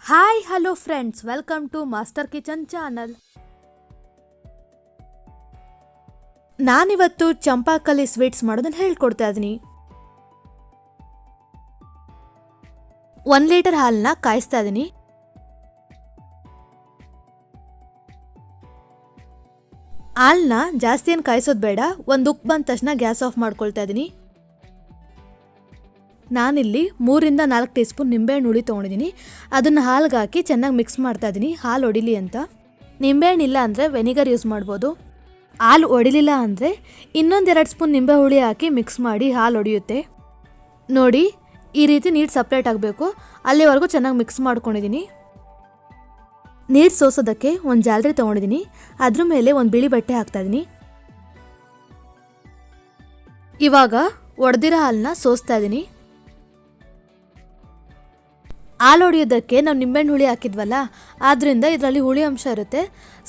Hi hello friends, welcome to master kitchen channel. ನಾನಿವತ್ತು Champakali sweets ಮಾಡೋದನ್ನ ಹೇಳ್ಕೊಡ್ತಾ ಇದ್ದೀನಿ. 1 ಲೀಟರ್ ಹಾಲನ್ನ ಕಾಯಿಸ್ತಾ ಇದ್ದೀನಿ. ಹಾಲನ್ನ ಜಾಸ್ತಿ ಏನು ಕಾಯಿಸೋದು ಬೇಡ. ಒಂದು ಉಪ್ಪು ಬಂದ ತಕ್ಷಣ ಗ್ಯಾಸ್ ಆಫ್ ಮಾಡ್ಕೊಳ್ತಾ ಇದ್ದೀನಿ. ನಾನಿಲ್ಲಿ 3 ರಿಂದ 4 ಟೀ ಸ್ಪೂನ್ ನಿಂಬೆಹಣ್ಣು ಹುಳಿ ತೊಗೊಂಡಿದ್ದೀನಿ. ಅದನ್ನು ಹಾಲ್ಗೆ ಹಾಕಿ ಚೆನ್ನಾಗಿ ಮಿಕ್ಸ್ ಮಾಡ್ತಾ ಇದ್ದೀನಿ, ಹಾಲು ಒಡಿಲಿ ಅಂತ. ನಿಂಬೆಹಣ್ಣು ಇಲ್ಲ ಅಂದರೆ ವೆನಿಗರ್ ಯೂಸ್ ಮಾಡ್ಬೋದು. ಹಾಲು ಒಡಿಲಿಲ್ಲ ಅಂದರೆ ಇನ್ನೊಂದು 2 ಸ್ಪೂನ್ ನಿಂಬೆ ಹುಳಿ ಹಾಕಿ ಮಿಕ್ಸ್ ಮಾಡಿ ಹಾಲು ಒಡೆಯುತ್ತೆ. ನೋಡಿ, ಈ ರೀತಿ ನೀರು ಸಪ್ರೇಟ್ ಆಗಬೇಕು. ಅಲ್ಲಿವರೆಗೂ ಚೆನ್ನಾಗಿ ಮಿಕ್ಸ್ ಮಾಡ್ಕೊಂಡಿದ್ದೀನಿ. ನೀರು ಸೋಸೋದಕ್ಕೆ ಒಂದು ಜಾಲರಿ ತೊಗೊಂಡಿದ್ದೀನಿ. ಅದ್ರ ಮೇಲೆ ಒಂದು ಬಿಳಿ ಬಟ್ಟೆ ಹಾಕ್ತಾಯಿದ್ದೀನಿ. ಇವಾಗ ಒಡೆದಿರೋ ಹಾಲನ್ನ ಸೋಸ್ತಾ ಇದ್ದೀನಿ. ಹಾಲು ಹೊಡೆಯೋದಕ್ಕೆ ನಾವು ನಿಂಬೆಹಣ್ಣು ಹುಳಿ ಹಾಕಿದ್ವಲ್ಲ, ಆದ್ದರಿಂದ ಇದರಲ್ಲಿ ಹುಳಿ ಅಂಶ ಇರುತ್ತೆ.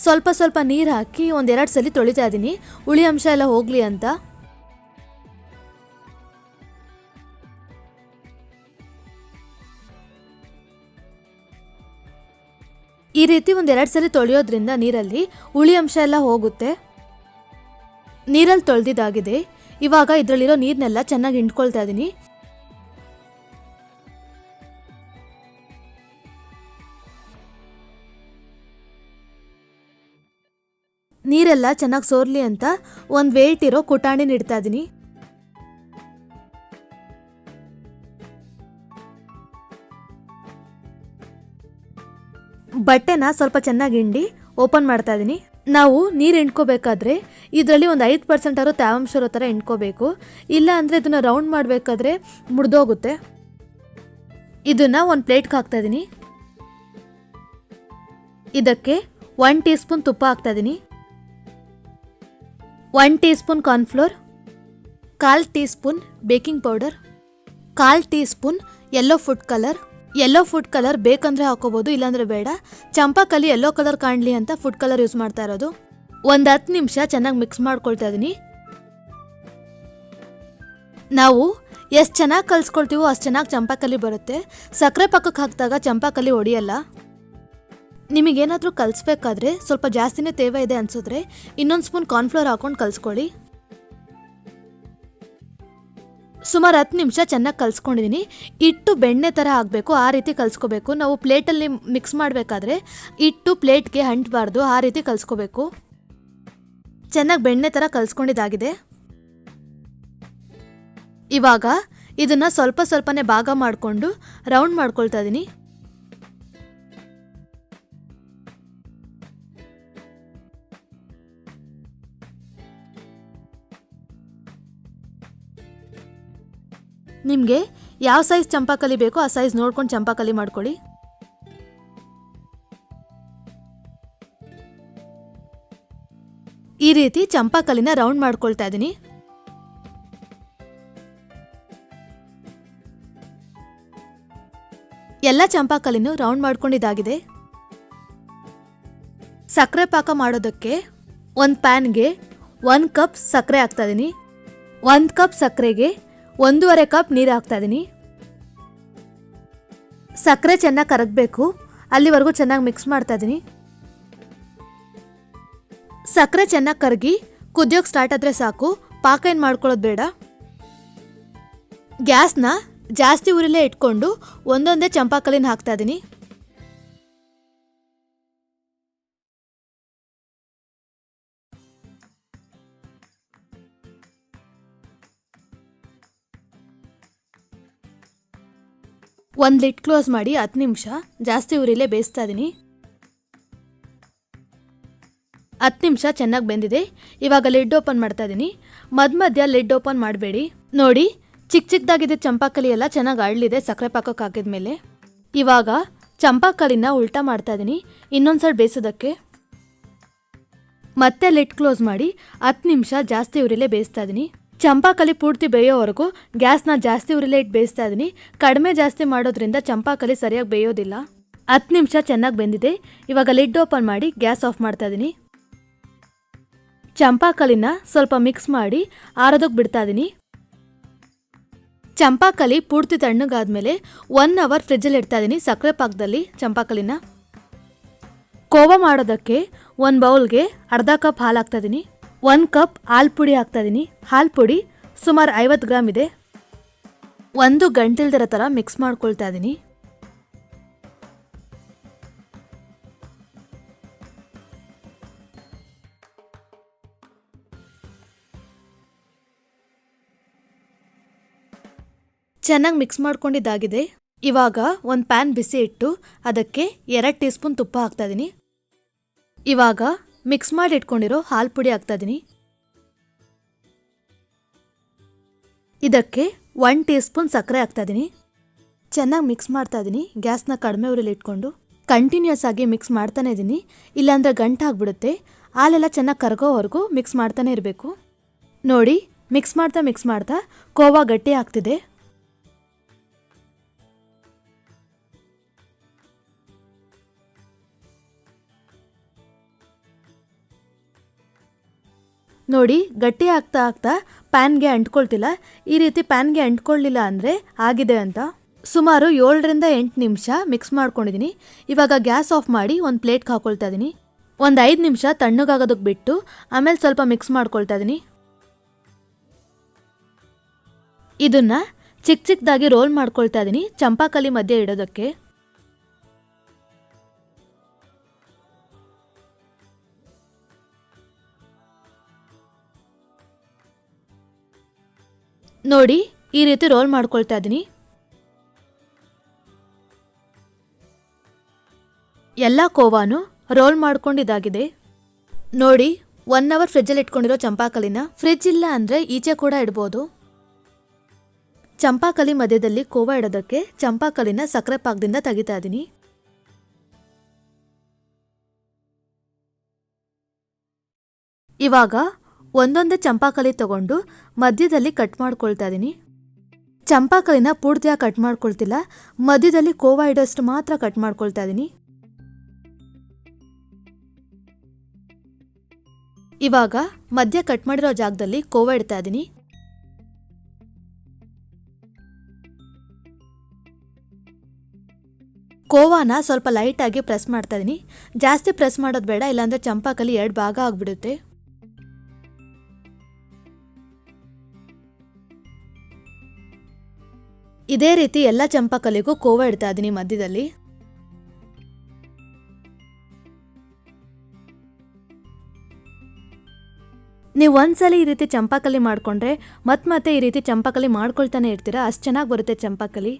ಸ್ವಲ್ಪ ಸ್ವಲ್ಪ ನೀರು ಹಾಕಿ 1-2 ಸಲ ತೊಳಿತಾ ಇದ್ದೀನಿ, ಹುಳಿ ಅಂಶ ಎಲ್ಲ ಹೋಗಲಿ ಅಂತ. ಈ ರೀತಿ 1-2 ಸಲ ತೊಳೆಯೋದ್ರಿಂದ ನೀರಲ್ಲಿ ಹುಳಿ ಅಂಶ ಎಲ್ಲ ಹೋಗುತ್ತೆ. ನೀರಲ್ಲಿ ತೊಳೆದಿದ್ದಾಗಿದೆ. ಇವಾಗ ಇದರಲ್ಲಿರೋ ನೀರನ್ನೆಲ್ಲ ಚೆನ್ನಾಗಿ ಹಿಂಡ್ಕೊಳ್ತಾ ಇದ್ದೀನಿ. ನೀರೆಲ್ಲ ಚೆನ್ನಾಗಿ ಸೋರ್ಲಿ ಅಂತ ಒಂದು ವೇಟ್ ಇರೋ ಕುಟಾಣಿನ ಇಡ್ತಾ ಇದ್ದೀನಿ. ಬಟ್ಟೆನ ಸ್ವಲ್ಪ ಚೆನ್ನಾಗಿ ಹಿಂಡಿ ಓಪನ್ ಮಾಡ್ತಾ ಇದ್ದೀನಿ. ನಾವು ನೀರು ಹಿಂಡ್ಕೋಬೇಕಾದ್ರೆ ಇದರಲ್ಲಿ ಒಂದು 5% ಆದ್ರೂ ತೇವಾಂಶ ಇರೋ ಥರ ಹಿಂಡ್ಕೋಬೇಕು. ಇಲ್ಲ ಅಂದರೆ ಇದನ್ನು ರೌಂಡ್ ಮಾಡಬೇಕಾದ್ರೆ ಮುರಿದೋಗುತ್ತೆ. ಇದನ್ನು ಒಂದು ಪ್ಲೇಟ್ಗೆ ಹಾಕ್ತಾ ಇದ್ದೀನಿ. ಇದಕ್ಕೆ 1 ಟೀ ಸ್ಪೂನ್ ತುಪ್ಪ ಹಾಕ್ತಾ ಇದ್ದೀನಿ. 1 tea spoon cornflour, 1/4 tea spoon baking powder, 1/4 tea spoon yellow food colour. Yellow food colour ಬೇಕಂದರೆ ಹಾಕೋಬೋದು, ಇಲ್ಲಾಂದರೆ ಬೇಡ. ಚಂಪಾಕಲಿ ಯೆಲ್ಲೋ ಕಲರ್ ಕಾಣಲಿ ಅಂತ ಫುಡ್ ಕಲರ್ ಯೂಸ್ ಮಾಡ್ತಾ ಇರೋದು. ಒಂದು 10 ನಿಮಿಷ ಚೆನ್ನಾಗಿ ಮಿಕ್ಸ್ ಮಾಡ್ಕೊಳ್ತಾ ಇದ್ದೀನಿ. ನಾವು ಎಷ್ಟು ಚೆನ್ನಾಗಿ ಕಲಿಸ್ಕೊಳ್ತೀವೋ ಅಷ್ಟು ಚೆನ್ನಾಗಿ ಚಂಪಾಕಲಿ ಬರುತ್ತೆ. ಸಕ್ಕರೆ ಪಾಕಕ್ಕೆ ಹಾಕಿದಾಗ ಚಂಪಾಕಲಿ ಹೊಡಿಯಲ್ಲ. ನಿಮಗೇನಾದರೂ ಕಲಿಸ್ಬೇಕಾದ್ರೆ ಸ್ವಲ್ಪ ಜಾಸ್ತಿನೇ ತೇವ ಇದೆ ಅನಿಸಿದ್ರೆ ಇನ್ನೊಂದು ಸ್ಪೂನ್ ಕಾರ್ನ್ಫ್ಲೋರ್ ಹಾಕೊಂಡು ಕಲಿಸ್ಕೊಳ್ಳಿ. ಸುಮಾರು 10 ನಿಮಿಷ ಚೆನ್ನಾಗಿ ಕಲಿಸ್ಕೊಂಡಿದ್ದೀನಿ. ಹಿಟ್ಟು ಬೆಣ್ಣೆ ಥರ ಆಗಬೇಕು, ಆ ರೀತಿ ಕಲಿಸ್ಕೋಬೇಕು. ನಾವು ಪ್ಲೇಟಲ್ಲಿ ಮಿಕ್ಸ್ ಮಾಡಬೇಕಾದ್ರೆ ಹಿಟ್ಟು ಪ್ಲೇಟ್ಗೆ ಅಂಟಬಾರ್ದು, ಆ ರೀತಿ ಕಲಿಸ್ಕೋಬೇಕು. ಚೆನ್ನಾಗಿ ಬೆಣ್ಣೆ ಥರ ಕಲಿಸ್ಕೊಂಡಿದ್ದಾಗಿದೆ. ಇವಾಗ ಇದನ್ನು ಸ್ವಲ್ಪ ಸ್ವಲ್ಪನೇ ಭಾಗ ಮಾಡಿಕೊಂಡು ರೌಂಡ್ ಮಾಡ್ಕೊಳ್ತಾ ಇದ್ದೀನಿ. ನಿಮಗೆ ಯಾವ ಸೈಜ್ ಚಂಪಾಕಲಿ ಬೇಕೋ ಆ ಸೈಜ್ ನೋಡ್ಕೊಂಡು ಚಂಪಾಕಲಿ ಮಾಡ್ಕೊಳ್ಳಿ. ಈ ರೀತಿ ಚಂಪಾಕಲಿನ ರೌಂಡ್ ಮಾಡ್ಕೊಳ್ತಾ ಇದ್ದೀನಿ. ಎಲ್ಲ ಚಂಪಾಕಲಿನೂ ರೌಂಡ್ ಮಾಡ್ಕೊಂಡಿದ್ದಾಗಿದೆ. ಸಕ್ಕರೆ ಪಾಕ ಮಾಡೋದಕ್ಕೆ ಒಂದು ಪ್ಯಾನ್ಗೆ 1 ಕಪ್ ಸಕ್ಕರೆ ಹಾಕ್ತಾ ಇದ್ದೀನಿ. 1 ಕಪ್ ಸಕ್ಕರೆಗೆ 1.5 ಕಪ್ ನೀರು ಹಾಕ್ತಾ ಇದ್ದೀನಿ. ಸಕ್ಕರೆ ಚೆನ್ನಾಗಿ ಕರಗಬೇಕು, ಅಲ್ಲಿವರೆಗೂ ಚೆನ್ನಾಗಿ ಮಿಕ್ಸ್ ಮಾಡ್ತಾ ಇದ್ದೀನಿ. ಸಕ್ಕರೆ ಚೆನ್ನಾಗಿ ಕರಗಿ ಕುದಿಯೋಕೆ ಸ್ಟಾರ್ಟ್ ಆದರೆ ಸಾಕು, ಪಾಕ ಏನು ಮಾಡ್ಕೊಳ್ಳೋದು ಬೇಡ. ಗ್ಯಾಸ್ನ ಜಾಸ್ತಿ ಉರಿಲೇ ಇಟ್ಕೊಂಡು ಒಂದೊಂದೇ ಚಂಪಾಕಲಿನ ಹಾಕ್ತಾ ಇದ್ದೀನಿ. ಒಂದು ಲಿಡ್ ಕ್ಲೋಸ್ ಮಾಡಿ 10 ನಿಮಿಷ ಜಾಸ್ತಿ ಉರಿಲೇ ಬೇಯಿಸ್ತಾ ಇದ್ದೀನಿ. 10 ನಿಮಿಷ ಚೆನ್ನಾಗಿ ಬೆಂದಿದೆ. ಇವಾಗ ಲಿಡ್ ಓಪನ್ ಮಾಡ್ತಾ ಇದ್ದೀನಿ. ಮಧ್ಯ ಲಿಡ್ ಓಪನ್ ಮಾಡಬೇಡಿ. ನೋಡಿ, ಚಿಕ್ಕ ಚಿಕ್ಕದಾಗಿದೆ ಚಂಪಾಕಲಿ ಎಲ್ಲ ಚೆನ್ನಾಗಿ ಅರಳಿದೆ ಸಕ್ಕರೆ ಪಾಕಕ್ಕೆ ಹಾಕಿದ್ಮೇಲೆ. ಇವಾಗ ಚಂಪಾಕಲಿನ ಉಲ್ಟಾ ಮಾಡ್ತಾ ಇದ್ದೀನಿ ಇನ್ನೊಂದು ಸೈಡ್ ಬೇಯಿಸೋದಕ್ಕೆ. ಮತ್ತೆ ಲಿಡ್ ಕ್ಲೋಸ್ ಮಾಡಿ 10 ನಿಮಿಷ ಜಾಸ್ತಿ ಉರಿಲೇ ಬೇಯಿಸ್ತಾ ಇದ್ದೀನಿ. ಚಂಪಾಕಲಿ ಪೂರ್ತಿ ಬೇಯೋವರೆಗೂ ಗ್ಯಾಸ್ನ ಜಾಸ್ತಿ ಉರಿಲೇ ಇಟ್ಟು ಬೇಯಿಸ್ತಾ ಇದ್ದೀನಿ. ಕಡಿಮೆ ಜಾಸ್ತಿ ಮಾಡೋದ್ರಿಂದ ಚಂಪಾಕಲಿ ಸರಿಯಾಗಿ ಬೇಯೋದಿಲ್ಲ. 10 ನಿಮಿಷ ಚೆನ್ನಾಗಿ ಬೆಂದಿದೆ. ಇವಾಗ ಲಿಡ್ ಓಪನ್ ಮಾಡಿ ಗ್ಯಾಸ್ ಆಫ್ ಮಾಡ್ತಾ ಇದ್ದೀನಿ. ಚಂಪಾಕಲಿನ ಸ್ವಲ್ಪ ಮಿಕ್ಸ್ ಮಾಡಿ ಆರೋದಕ್ಕೆ ಬಿಡ್ತಾ ಇದ್ದೀನಿ. ಚಂಪಾಕಲಿ ಪೂರ್ತಿ ತಣ್ಣಗಾದ್ಮೇಲೆ 1 ಅವರ್ ಫ್ರಿಜ್ಜಲ್ಲಿ ಇಡ್ತಾ ಇದ್ದೀನಿ ಸಕ್ಕರೆ ಪಾಕದಲ್ಲಿ ಚಂಪಾಕಲಿನ. ಕೋವಾ ಮಾಡೋದಕ್ಕೆ 1 ಬೌಲ್ಗೆ ಅರ್ಧ ಕಪ್ ಹಾಲು ಹಾಕ್ತಾ ಇದ್ದೀನಿ. 1 ಕಪ್ ಹಾಲು ಪುಡಿ ಹಾಕ್ತಾ ಇದ್ದೀನಿ. ಹಾಲು ಪುಡಿ ಸುಮಾರು 50 ಗ್ರಾಮ್ ಇದೆ. 1 ಗಂಟಿಲ್ದಿರೋ ಥರ ಮಿಕ್ಸ್ ಮಾಡ್ಕೊಳ್ತಾ ಇದ್ದೀನಿ. ಚೆನ್ನಾಗಿ ಮಿಕ್ಸ್ ಮಾಡ್ಕೊಂಡಿದ್ದಾಗಿದೆ. ಇವಾಗ ಒಂದು ಪ್ಯಾನ್ ಬಿಸಿ ಇಟ್ಟು ಅದಕ್ಕೆ 2 ಟೀ ಸ್ಪೂನ್ ತುಪ್ಪ ಹಾಕ್ತಾ ಇದ್ದೀನಿ. ಇವಾಗ ಮಿಕ್ಸ್ ಮಾಡಿ ಇಟ್ಕೊಂಡಿರೋ ಹಾಲು ಪುಡಿ ಹಾಕ್ತಾ ಇದ್ದೀನಿ. ಇದಕ್ಕೆ 1 ಟೀ ಸ್ಪೂನ್ ಸಕ್ಕರೆ ಹಾಕ್ತಾ ಇದ್ದೀನಿ. ಚೆನ್ನಾಗಿ ಮಿಕ್ಸ್ ಮಾಡ್ತಾ ಇದ್ದೀನಿ. ಗ್ಯಾಸ್ನ ಕಡಿಮೆ ಉರಿಲಿ ಇಟ್ಕೊಂಡು ಕಂಟಿನ್ಯೂಸ್ ಆಗಿ ಮಿಕ್ಸ್ ಮಾಡ್ತಾನೆ ಇದ್ದೀನಿ. ಇಲ್ಲಾಂದರೆ ಗಂಟು ಆಗಿಬಿಡುತ್ತೆ. ಹಾಲೆಲ್ಲ ಚೆನ್ನಾಗಿ ಕರಗೋವರೆಗೂ ಮಿಕ್ಸ್ ಮಾಡ್ತಾನೆ ಇರಬೇಕು. ನೋಡಿ, ಮಿಕ್ಸ್ ಮಾಡ್ತಾ ಕೋವಾ ಗಟ್ಟಿ ಆಗ್ತಿದೆ. ನೋಡಿ, ಗಟ್ಟಿ ಆಗ್ತಾ ಪ್ಯಾನ್ಗೆ ಅಂಟ್ಕೊಳ್ತಿಲ್ಲ. ಈ ರೀತಿ ಪ್ಯಾನ್ಗೆ ಅಂಟ್ಕೊಳ್ಳಿಲ್ಲ ಅಂದರೆ ಆಗಿದೆ ಅಂತ. ಸುಮಾರು 7ರಿಂದ 8 ನಿಮಿಷ ಮಿಕ್ಸ್ ಮಾಡ್ಕೊಂಡಿದ್ದೀನಿ. ಇವಾಗ ಗ್ಯಾಸ್ ಆಫ್ ಮಾಡಿ ಒಂದು ಪ್ಲೇಟ್ಗೆ ಹಾಕೊಳ್ತಾ ಇದ್ದೀನಿ. ಒಂದು 5 ನಿಮಿಷ ತಣ್ಣಗಾಗೋದಕ್ಕೆ ಬಿಟ್ಟು ಆಮೇಲೆ ಸ್ವಲ್ಪ ಮಿಕ್ಸ್ ಮಾಡ್ಕೊಳ್ತಾ ಇದ್ದೀನಿ. ಇದನ್ನು ಚಿಕ್ಕದಾಗಿ ರೋಲ್ ಮಾಡ್ಕೊಳ್ತಾ ಇದ್ದೀನಿ ಚಂಪಾಕಲಿ ಮಧ್ಯೆ ಇಡೋದಕ್ಕೆ. ನೋಡಿ, ಈ ರೀತಿ ರೋಲ್ ಮಾಡ್ಕೊಳ್ತಾ ಇದ್ದೀನಿ. ಎಲ್ಲ ಕೋವಾನು ರೋಲ್ ಮಾಡ್ಕೊಂಡಿದ್ದಾಗಿದೆ. ನೋಡಿ, 1 ಅವರ್ ಫ್ರಿಜ್ಜಲ್ಲಿ ಇಟ್ಕೊಂಡಿರೋ ಚಂಪಾಕಲಿನ ಫ್ರಿಜ್ ಇಲ್ಲ ಅಂದರೆ ಈಚೆ ಕೂಡ ಇಡ್ಬೋದು. ಚಂಪಾಕಲಿ ಮಧ್ಯದಲ್ಲಿ ಕೋವಾ ಇಡೋದಕ್ಕೆ ಚಂಪಾಕಲಿನ ಸಕ್ಕರೆ ಪಾಕದಿಂದ ತೆಗಿತಾ ಇದ್ದೀನಿ. ಇವಾಗ ಒಂದೊಂದೇ ಚಂಪಾಕಲಿ ತಗೊಂಡು ಮಧ್ಯದಲ್ಲಿ ಕಟ್ ಮಾಡ್ಕೊಳ್ತಾ ಇದ್ದೀನಿ. ಚಂಪಾಕಲಿನ ಪೂರ್ತಿಯಾಗಿ ಕಟ್ ಮಾಡ್ಕೊಳ್ತಿಲ್ಲ, ಮಧ್ಯದಲ್ಲಿ ಕೋವಾ ಇಡೋಷ್ಟು ಮಾತ್ರ ಕಟ್ ಮಾಡ್ಕೊಳ್ತಾ ಇದ್ದೀನಿ. ಇವಾಗ ಮಧ್ಯ ಕಟ್ ಮಾಡಿರೋ ಜಾಗದಲ್ಲಿ ಕೋವಾ ಇಡ್ತಾ ಇದ್ದೀನಿ. ಕೋವಾನ ಸ್ವಲ್ಪ ಲೈಟಾಗಿ ಪ್ರೆಸ್ ಮಾಡ್ತಾ ಇದ್ದೀನಿ. ಜಾಸ್ತಿ ಪ್ರೆಸ್ ಮಾಡೋದು ಬೇಡ, ಇಲ್ಲಾಂದರೆ ಚಂಪಾಕಲಿ 2 ಭಾಗ ಆಗಿಬಿಡುತ್ತೆ. ಇದೇ ರೀತಿ ಎಲ್ಲ ಚಂಪಾಕಲಿಗೂ ಕೋವಾ ಇಡ್ತಾ ಇದ್ದೀನಿ ಮಧ್ಯದಲ್ಲಿ. ನೀವು ಒಂದ್ಸಲ ಈ ರೀತಿ ಚಂಪಾಕಲಿ ಮಾಡಿಕೊಂಡ್ರೆ ಮತ್ತೆ ಈ ರೀತಿ ಚಂಪಾಕಲಿ ಮಾಡ್ಕೊಳ್ತಾನೆ ಇರ್ತೀರಾ. ಅಷ್ಟು ಚೆನ್ನಾಗಿ ಬರುತ್ತೆ ಚಂಪಾಕಲಿ.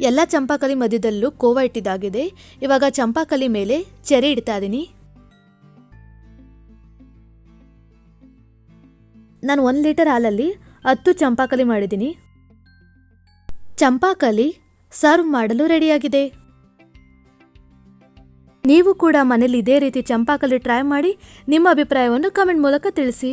ಎಲ್ಲ ಚಂಪಾಕಲಿ ಮಧ್ಯದಲ್ಲೂ ಕೋವಾ ಇಟ್ಟಿದ್ದಾಗಿದೆ. ಇವಾಗ ಚಂಪಾಕಲಿ ಮೇಲೆ ಚೆರಿ ಇಡ್ತಾ ಇದ್ದೀನಿ. ನಾನು 1 ಲೀಟರ್ ಹಾಲಲ್ಲಿ 10 ಚಂಪಾಕಲಿ ಮಾಡಿದ್ದೀನಿ. ಚಂಪಾಕಲಿ ಸರ್ವ್ ಮಾಡಲು ರೆಡಿಯಾಗಿದೆ. ನೀವು ಕೂಡ ಮನೇಲಿ ಇದೇ ರೀತಿ ಚಂಪಾಕಲಿ ಟ್ರೈ ಮಾಡಿ ನಿಮ್ಮ ಅಭಿಪ್ರಾಯವನ್ನು ಕಮೆಂಟ್ ಮೂಲಕ ತಿಳಿಸಿ.